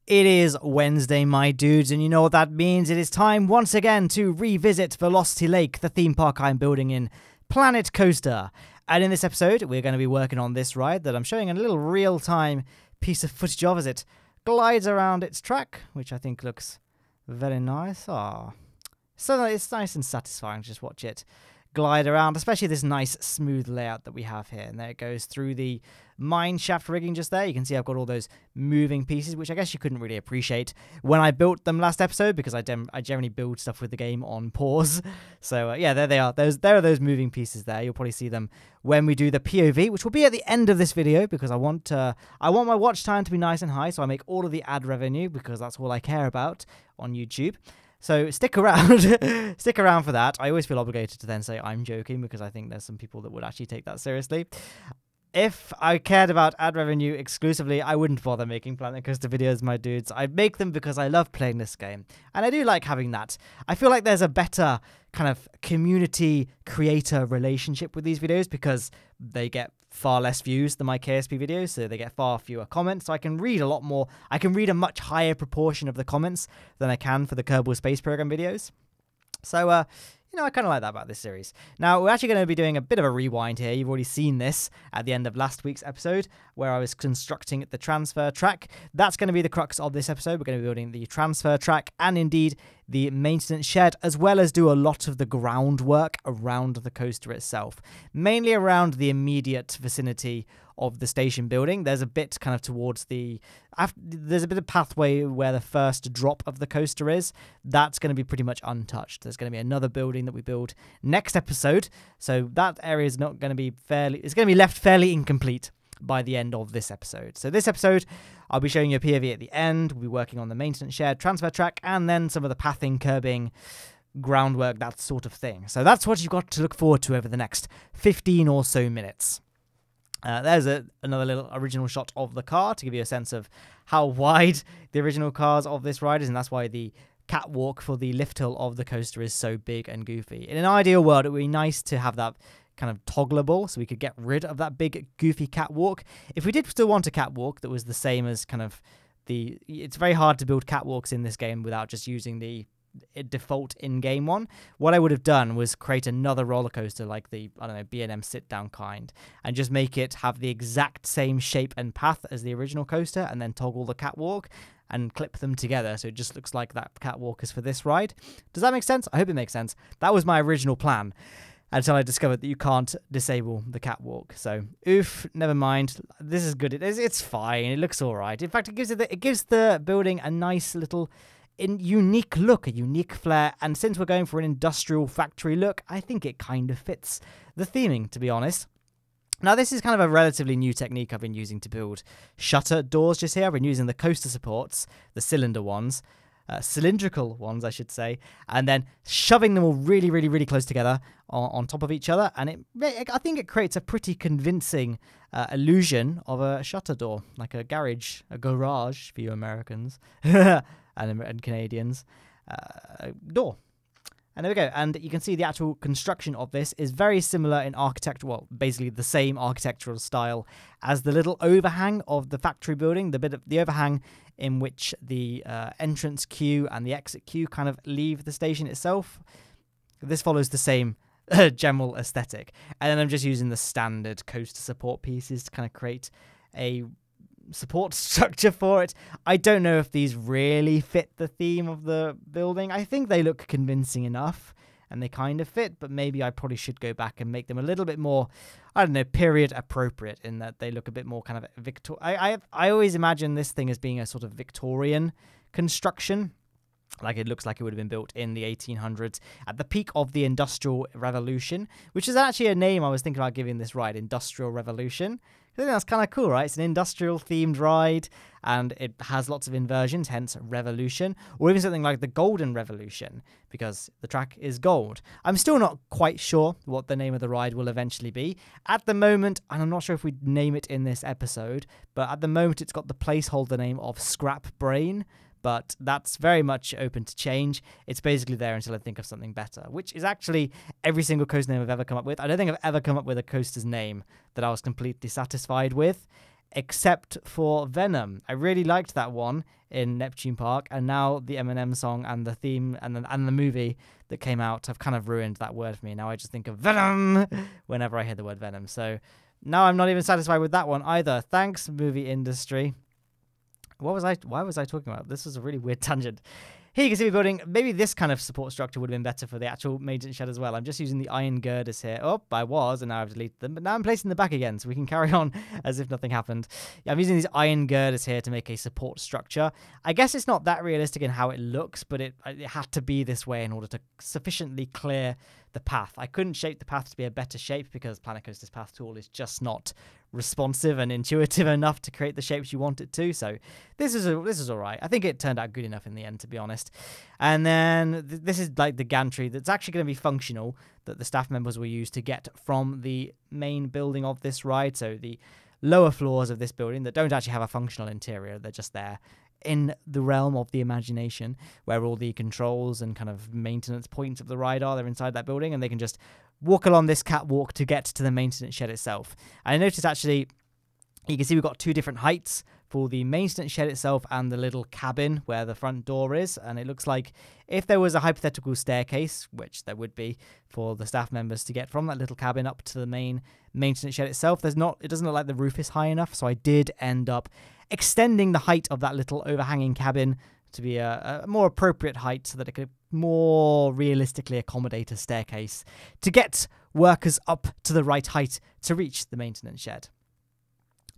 It is Wednesday, my dudes, and you know what that means. It is time once again to revisit Velocity Lake, the theme park I'm building in Planet Coaster. And in this episode, we're going to be working on this ride that I'm showing a little real-time piece of footage of as it glides around its track, which I think looks very nice. So it's nice and satisfying to just watch it glide around, especially this nice smooth layout that we have here. And there it goes through the mine shaft rigging just there. You can see I've got all those moving pieces, which I guess you couldn't really appreciate when I built them last episode, because I generally build stuff with the game on pause. So yeah, there they are. There are those moving pieces there. You'll probably see them when we do the POV, which will be at the end of this video, because I want my watch time to be nice and high, so I make all of the ad revenue, because that's all I care about on YouTube. So stick around, stick around for that. I always feel obligated to then say I'm joking, because I think there's some people that would actually take that seriously. If I cared about ad revenue exclusively, I wouldn't bother making Planet Coaster videos, my dudes. I make them because I love playing this game, and I do like having that. I feel like there's a better kind of community creator relationship with these videos, because they get far less views than my KSP videos, so they get far fewer comments, so I can read a lot more. I can read a much higher proportion of the comments than I can for the Kerbal Space Program videos. So, you know, I kind of like that about this series. Now, we're actually going to be doing a bit of a rewind here. You've already seen this at the end of last week's episode, where I was constructing the transfer track. That's going to be the crux of this episode. We're going to be building the transfer track and indeed the maintenance shed, as well as do a lot of the groundwork around the coaster itself, mainly around the immediate vicinity of the station building. There's a bit kind of towards there's a bit of pathway where the first drop of the coaster is. That's going to be pretty much untouched. There's going to be another building that we build next episode, so that area is not going to be it's going to be left fairly incomplete by the end of this episode. So this episode, I'll be showing you a POV at the end. We'll be working on the maintenance shed, transfer track, and then some of the pathing, curbing, groundwork, that sort of thing. So that's what you've got to look forward to over the next 15 or so minutes. There's another little original shot of the car to give you a sense of how wide the original cars of this ride is, and that's why the catwalk for the lift hill of the coaster is so big and goofy. In an ideal world, it would be nice to have that kind of toggleable, so we could get rid of that big goofy catwalk. If we did still want a catwalk that was the same as kind of it's very hard to build catwalks in this game without just using the default in-game one. What I would have done was create another roller coaster like the, I don't know, B&M sit-down kind, and just make it have the exact same shape and path as the original coaster, and then toggle the catwalk and clip them together so it just looks like that catwalk is for this ride. Does that make sense? I hope it makes sense. That was my original plan, until I discovered that you can't disable the catwalk. So, oof, never mind. This is good. It's fine. It looks all right. In fact, it gives the building a nice little unique look, a unique flair. And since we're going for an industrial factory look, I think it kind of fits the theming, to be honest. Now, this is kind of a relatively new technique I've been using to build shutter doors just here. I've been using the coaster supports, the cylinder ones, cylindrical ones, I should say, and then shoving them all really, really, really close together on top of each other, and I think it creates a pretty convincing illusion of a shutter door, like a garage for you Americans and Canadians, door. And there we go. And you can see the actual construction of this is very similar in architecture, well, basically the same architectural style as the little overhang of the factory building, the overhang in which the entrance queue and the exit queue kind of leave the station itself. This follows the same general aesthetic. And then I'm just using the standard coaster support pieces to kind of create a support structure for it. I don't know if these really fit the theme of the building. I think they look convincing enough and they kind of fit, but maybe I probably should go back and make them a little bit more, I don't know, period appropriate, in that they look a bit more kind of I always imagine this thing as being a sort of Victorian construction. Like, it looks like it would have been built in the 1800s at the peak of the Industrial Revolution, which is actually a name I was thinking about giving this ride, Industrial Revolution. I think that's kind of cool, right? It's an industrial-themed ride, and it has lots of inversions, hence Revolution, or even something like the Golden Revolution, because the track is gold. I'm still not quite sure what the name of the ride will eventually be. At the moment, and I'm not sure if we'd name it in this episode, but at the moment it's got the placeholder name of Scrap Brain, but that's very much open to change. It's basically there until I think of something better, which is actually every single coaster name I've ever come up with. I don't think I've ever come up with a coaster's name that I was completely satisfied with, except for Venom. I really liked that one. in Neptune Park, and now the Eminem song and the theme and the movie that came out have kind of ruined that word for me. Now I just think of Venom whenever I hear the word Venom. So now I'm not even satisfied with that one either. Thanks, movie industry. Why was I talking about? This was a really weird tangent. Here you can see me building, maybe this kind of support structure would have been better for the actual maintenance shed as well. I'm just using the iron girders here. Oh, I was, and now I've deleted them. But now I'm placing them back again, so we can carry on as if nothing happened. Yeah, I'm using these iron girders here to make a support structure. I guess it's not that realistic in how it looks, but it had to be this way in order to sufficiently clear the path. I couldn't shape the path to be a better shape because Planet Coaster's path tool is just not responsive and intuitive enough to create the shapes you want it to. So this is all right. I think it turned out good enough in the end, to be honest. And then this is like the gantry that's actually going to be functional, that the staff members will use to get from the main building of this ride. So the lower floors of this building that don't actually have a functional interior, they're just there in the realm of the imagination, where all the controls and kind of maintenance points of the ride are. They're inside that building, and they can just walk along this catwalk to get to the maintenance shed itself. And I noticed actually, you can see we've got two different heights for the maintenance shed itself and the little cabin where the front door is. And it looks like if there was a hypothetical staircase, which there would be for the staff members to get from that little cabin up to the main maintenance shed itself, it doesn't look like the roof is high enough. So I did end up extending the height of that little overhanging cabin to be a more appropriate height so that it could more realistically accommodate a staircase to get workers up to the right height to reach the maintenance shed.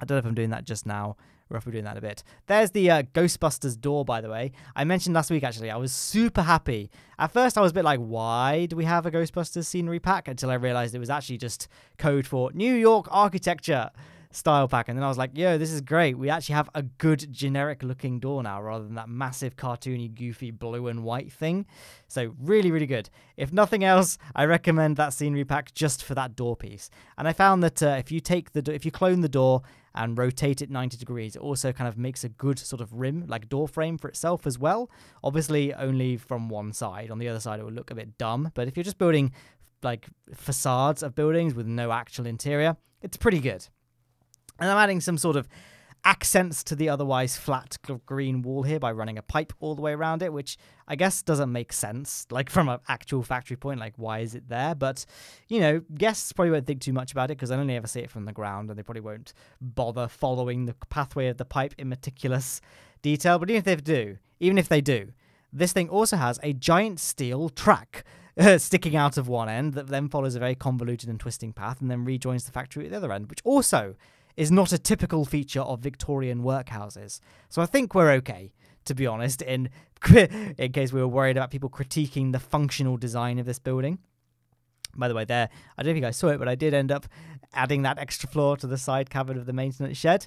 I don't know if I'm doing that just now or if we're doing that in a bit. There's the Ghostbusters door, by the way. I mentioned last week, actually, I was super happy. At first, I was a bit like, why do we have a Ghostbusters scenery pack? Until I realized it was actually just code for New York architecture style pack. And then I was like, yo, this is great. We actually have a good generic looking door now rather than that massive cartoony goofy blue and white thing. So really, really good. If nothing else, I recommend that scenery pack just for that door piece. And I found that if you clone the door and rotate it 90 degrees, it also kind of makes a good sort of rim, like door frame for itself as well. Obviously only from one side. On the other side it will look a bit dumb, but if you're just building like facades of buildings with no actual interior, it's pretty good. And I'm adding some sort of accents to the otherwise flat green wall here by running a pipe all the way around it, which I guess doesn't make sense, like from an actual factory point, like why is it there? But, you know, guests probably won't think too much about it because they only ever see it from the ground and they probably won't bother following the pathway of the pipe in meticulous detail. But even if they do, this thing also has a giant steel track sticking out of one end that then follows a very convoluted and twisting path and then rejoins the factory at the other end, which also is not a typical feature of Victorian workhouses. So I think we're okay, to be honest, in case we were worried about people critiquing the functional design of this building. By the way, I don't know if you guys saw it, but I did end up adding that extra floor to the side cabin of the maintenance shed.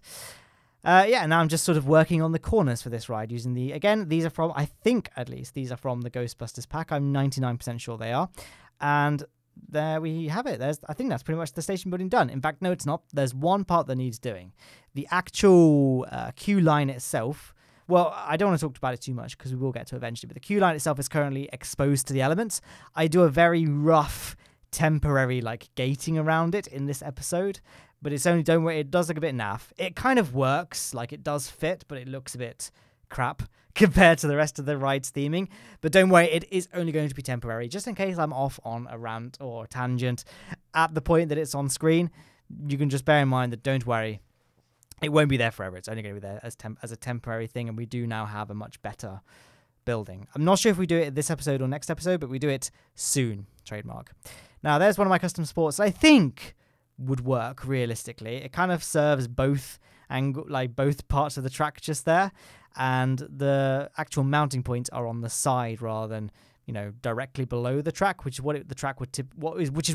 Now I'm just sort of working on the corners for this ride using these are from, I think at least, these are from the Ghostbusters pack. I'm 99% sure they are. And there we have it. I think that's pretty much the station building done. In fact, no, it's not. There's one part that needs doing. The actual queue line itself, well, I don't want to talk about it too much because we will get to it eventually, but the queue line itself is currently exposed to the elements. I do a very rough, temporary, gating around it in this episode, but it's only, don't worry, it does look a bit naff. It kind of works, it does fit, but it looks a bit crap compared to the rest of the ride's theming. But don't worry, it is only going to be temporary. Just in case I'm off on a rant or a tangent at the point that it's on screen, you can just bear in mind that, don't worry, it won't be there forever. It's only going to be there as a temporary thing, and we do now have a much better building. I'm not sure if we do it this episode or next episode, but we do it soon, trademark. Now, there's one of my custom sports that I think would work realistically. It kind of serves both both parts of the track just there, and the actual mounting points are on the side rather than, directly below the track, which is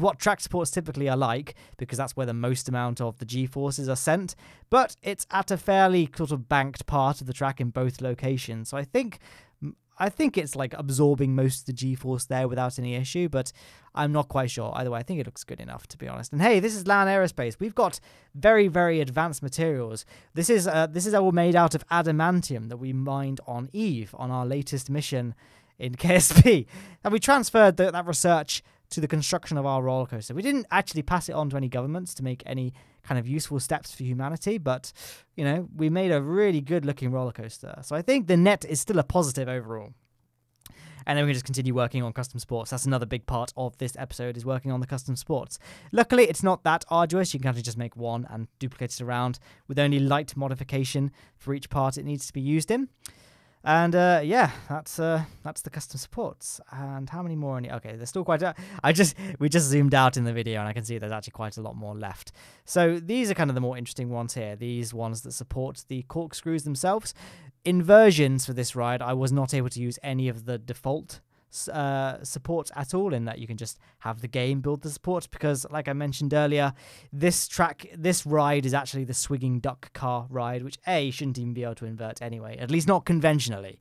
what track supports typically are like, because that's where the most amount of the G-forces are sent. But it's at a fairly sort of banked part of the track in both locations, so I think it's absorbing most of the G-force there without any issue, but I'm not quite sure. Either way, I think it looks good enough, to be honest. And hey, this is Lowne Aerospace. We've got very, very advanced materials. This is all made out of adamantium that we mined on Eve on our latest mission in KSP. And we transferred that research to the construction of our roller coaster. We didn't actually pass it on to any governments to make any kind of useful steps for humanity, but, you know, we made a really good looking roller coaster. So I think the net is still a positive overall. And then we can just continue working on custom sports. That's another big part of this episode, is working on the custom sports. Luckily, it's not that arduous. You can actually just make one and duplicate it around with only light modification for each part it needs to be used in. And yeah, that's the custom supports. And how many more? Okay, there's still quite we just zoomed out in the video and I can see there's actually quite a lot more left. So these are kind of the more interesting ones here. These ones that support the corkscrews themselves. Inversions for this ride, I was not able to use any of the default support at all, in that you can just have the game build the support, because like I mentioned earlier, this ride is actually the swinging duck car ride, which shouldn't even be able to invert anyway, at least not conventionally.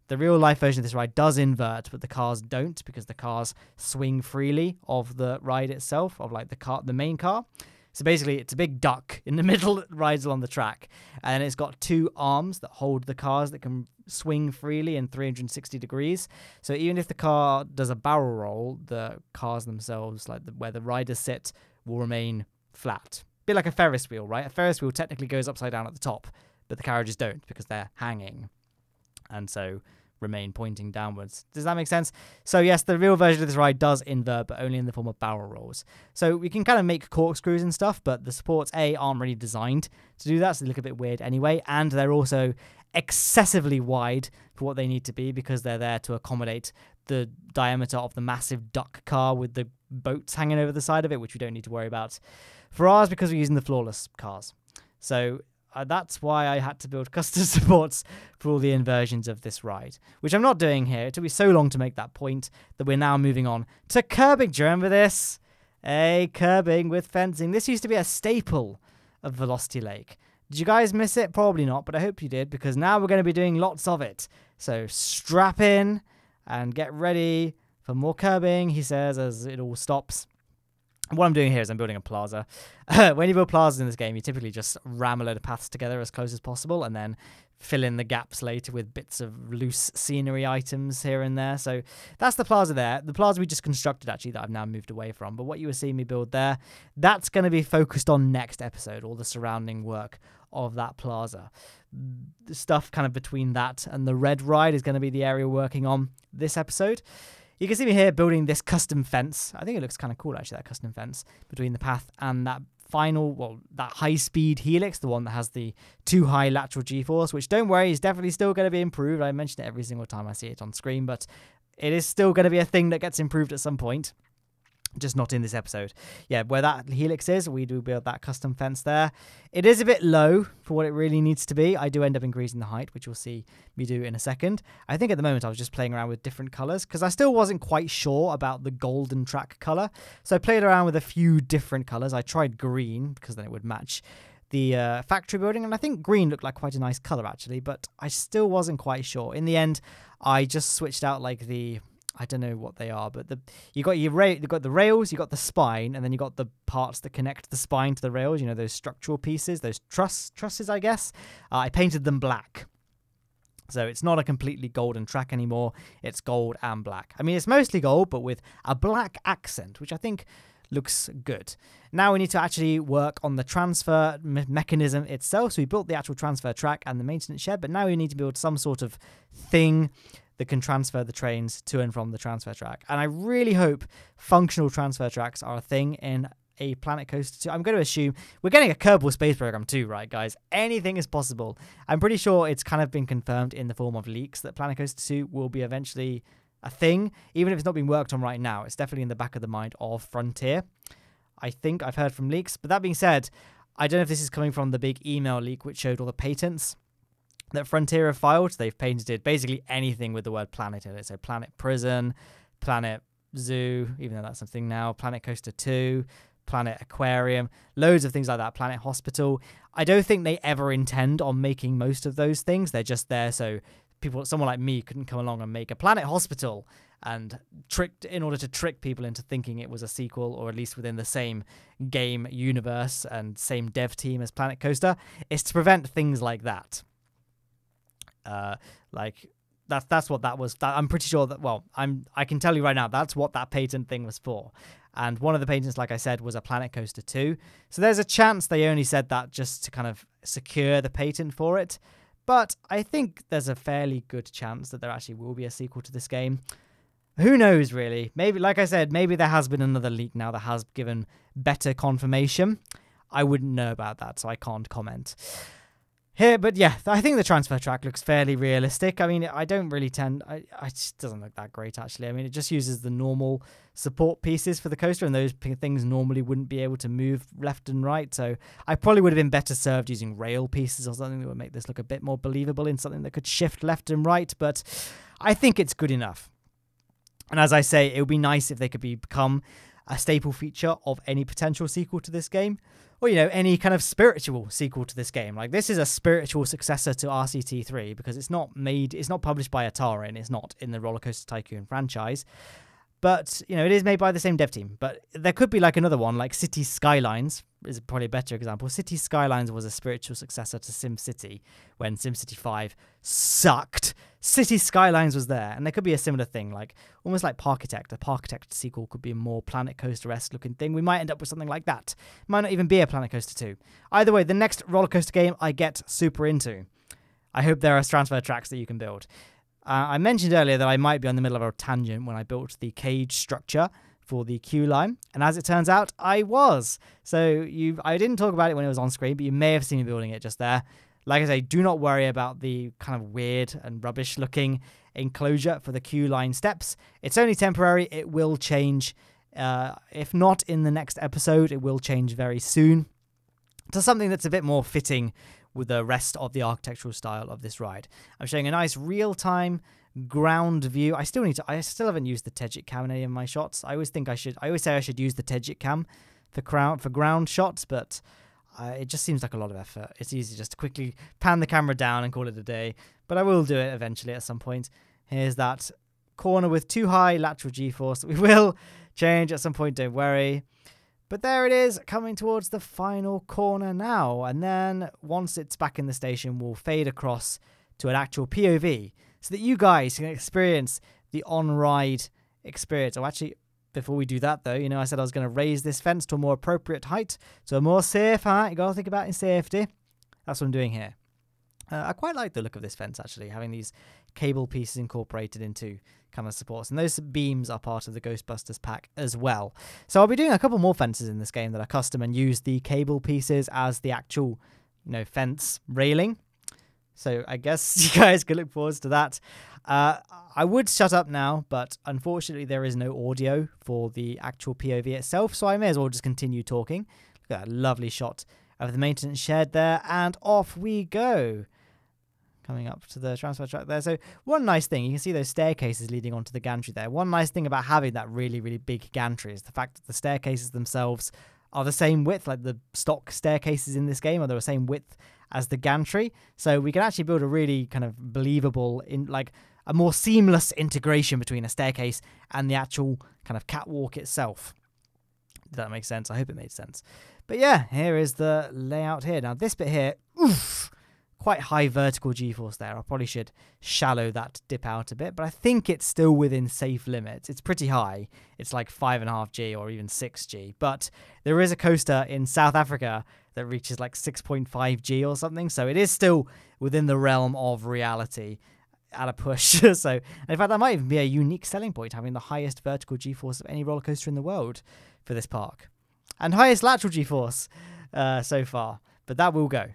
The real life version of this ride does invert, but the cars don't, because the cars swing freely of the ride itself, of like the main car. So basically, it's a big duck in the middle that rides along the track, and it's got two arms that hold the cars that can swing freely in 360 degrees. So even if the car does a barrel roll, the cars themselves, like where the riders sit, will remain flat. A bit like a Ferris wheel, right? A Ferris wheel technically goes upside down at the top, but the carriages don't, because they're hanging, and so remain pointing downwards. Does that make sense? So yes, the real version of this ride does invert, but only in the form of barrel rolls. So we can kind of make corkscrews and stuff, but the supports aren't really designed to do that, so they look a bit weird anyway, and they're also excessively wide for what they need to be, because they're there to accommodate the diameter of the massive duck car with the boats hanging over the side of it, which we don't need to worry about for ours, because we're using the flawless cars. So that's why I had to build custom supports for all the inversions of this ride, which I'm not doing here. It took me so long to make that point that we're now moving on to curbing. Do you remember this? Curbing with fencing. This used to be a staple of Velocity Lake. Did you guys miss it? Probably not, but I hope you did, because now we're going to be doing lots of it. So strap in and get ready for more curbing, he says, as it all stops. What I'm doing here is I'm building a plaza. When you build plazas in this game, you typically just ram a load of paths together as close as possible and then fill in the gaps later with bits of loose scenery items here and there. So that's the plaza there. The plaza we just constructed, actually, that I've now moved away from. But what you were seeing me build there, that's going to be focused on next episode, all the surrounding work of that plaza. The stuff kind of between that and the red ride is going to be the area we're working on this episode. You can see me here building this custom fence. I think it looks kind of cool, actually, that custom fence between the path and that that high-speed helix, the one that has the too high lateral G-force, which, don't worry, is definitely still going to be improved. I mention it every single time I see it on screen, but it is still going to be a thing that gets improved at some point. Just not in this episode. Yeah, where that helix is, we do build that custom fence there. It is a bit low for what it really needs to be. I do end up increasing the height, which you'll see me do in a second. I think at the moment I was just playing around with different colors, because I still wasn't quite sure about the golden track color. So I played around with a few different colors. I tried green, because then it would match the factory building, and I think green looked like quite a nice color, actually, but I still wasn't quite sure. In the end, I just switched out like I don't know what they are, but you got the rails, you got the spine, and then you got the parts that connect the spine to the rails. You know, those structural pieces, those trusses, I guess. I painted them black, so it's not a completely golden track anymore. It's gold and black. I mean, it's mostly gold, but with a black accent, which I think looks good. Now we need to actually work on the transfer mechanism itself. So we built the actual transfer track and the maintenance shed, but now we need to build some sort of thing that can transfer the trains to and from the transfer track. And I really hope functional transfer tracks are a thing in a Planet Coaster 2. I'm going to assume we're getting a Kerbal Space Program too, right, guys? Anything is possible. I'm pretty sure it's kind of been confirmed in the form of leaks that Planet Coaster 2 will be eventually a thing, even if it's not being worked on right now. It's definitely in the back of the mind of Frontier. I think I've heard from leaks. But that being said, I don't know if this is coming from the big email leak which showed all the patents that Frontier have filed. They've patented basically anything with the word planet in it. So Planet Prison, Planet Zoo, even though that's something now, Planet Coaster 2, Planet Aquarium, loads of things like that, Planet Hospital. I don't think they ever intend on making most of those things. They're just there so someone like me couldn't come along and make a Planet Hospital and in order to trick people into thinking it was a sequel, or at least within the same game universe and same dev team as Planet Coaster. It's to prevent things like that. Like That's what that was. I'm pretty sure that, well, I can tell you right now, that's what that patent thing was for. And one of the patents, like I said, was a Planet Coaster 2. So there's a chance they only said that just to kind of secure the patent for it. But I think there's a fairly good chance that there actually will be a sequel to this game. Who knows, really? Maybe, like I said, maybe there has been another leak now that has given better confirmation. I wouldn't know about that, so I can't comment. Here, but yeah, I think the transfer track looks fairly realistic. I mean, I don't really it just doesn't look that great, actually. I mean, it just uses the normal support pieces for the coaster, and those things normally wouldn't be able to move left and right. So I probably would have been better served using rail pieces or something that would make this look a bit more believable in something that could shift left and right. But I think it's good enough. And as I say, it would be nice if they could become a staple feature of any potential sequel to this game. Or, you know, any kind of spiritual sequel to this game. Like, this is a spiritual successor to RCT3 because it's not published by Atari, and it's not in the Roller Coaster Tycoon franchise. But, you know, it is made by the same dev team. But there could be like another one, like City Skylines is probably a better example. City Skylines was a spiritual successor to SimCity when SimCity 5 sucked. City Skylines was there, and there could be a similar thing, like almost like Parkitect. A Parkitect sequel could be a more Planet Coaster-esque looking thing. We might end up with something like that. It might not even be a Planet Coaster 2. Either way, the next roller coaster game I get super into. I hope there are transfer tracks that you can build. I mentioned earlier that I might be on the middle of a tangent when I built the cage structure for the queue line, and as it turns out, I was. So I didn't talk about it when it was on screen, but you may have seen me building it just there. Like I say, do not worry about the kind of weird and rubbish looking enclosure for the queue line steps. It's only temporary. It will change. If not in the next episode, it will change very soon to something that's a bit more fitting with the rest of the architectural style of this ride. I'm showing a nice real-time ground view. I still haven't used the Tejit cam in any of my shots. I always say I should use the Tejit cam for ground shots, but it just seems like a lot of effort. It's easy just to quickly pan the camera down and call it a day, but I will do it eventually at some point. Here's that corner with too high lateral g-force that we will change at some point, don't worry. But there it is, coming towards the final corner now. And then once it's back in the station, we'll fade across to an actual POV so that you guys can experience the on-ride experience. Oh, actually, before we do that, though, you know, I said I was going to raise this fence to a more appropriate height, to a more safe height. You got to think about in safety. That's what I'm doing here. I quite like the look of this fence, actually, having these cable pieces incorporated into kind of supports. And those beams are part of the Ghostbusters pack as well. So I'll be doing a couple more fences in this game that are custom and use the cable pieces as the actual, you know, fence railing. So I guess you guys can look forward to that. I would shut up now, but unfortunately there is no audio for the actual POV itself, so I may as well just continue talking. Look at that lovely shot of the maintenance shed there, and off we go. Coming up to the transfer track there. So one nice thing, you can see those staircases leading onto the gantry there. One nice thing about having that really, really big gantry is the fact that the staircases themselves are the same width, like the stock staircases in this game are the same width as the gantry. So we can actually build a really kind of believable, like a more seamless integration between a staircase and the actual kind of catwalk itself. Did that make sense? I hope it made sense. But yeah, here is the layout here. Now this bit here, oof, quite high vertical g-force there. I probably should shallow that dip out a bit, but I think it's still within safe limits. It's pretty high. It's like 5.5G or even 6G, but there is a coaster in South Africa that reaches like 6.5G or something, so it is still within the realm of reality at a push. So in fact, that might even be a unique selling point, having the highest vertical g-force of any roller coaster in the world for this park. And highest lateral g-force so far, but that will go.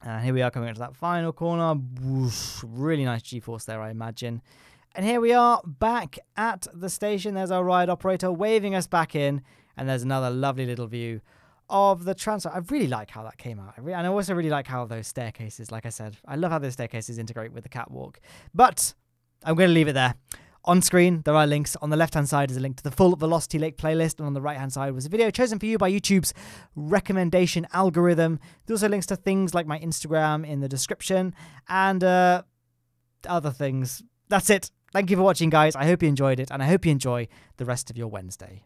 And here we are coming into that final corner. Whoosh, really nice g-force there, I imagine. And here we are back at the station. There's our ride operator waving us back in. And there's another lovely little view of the transfer. I really like how that came out. And I also really like how those staircases, like I said, I love how those staircases integrate with the catwalk. But I'm going to leave it there. On screen, there are links. On the left-hand side is a link to the full Velocity Lake playlist, and on the right-hand side was a video chosen for you by YouTube's recommendation algorithm. There's also links to things like my Instagram in the description, and other things. That's it. Thank you for watching, guys. I hope you enjoyed it, and I hope you enjoy the rest of your Wednesday.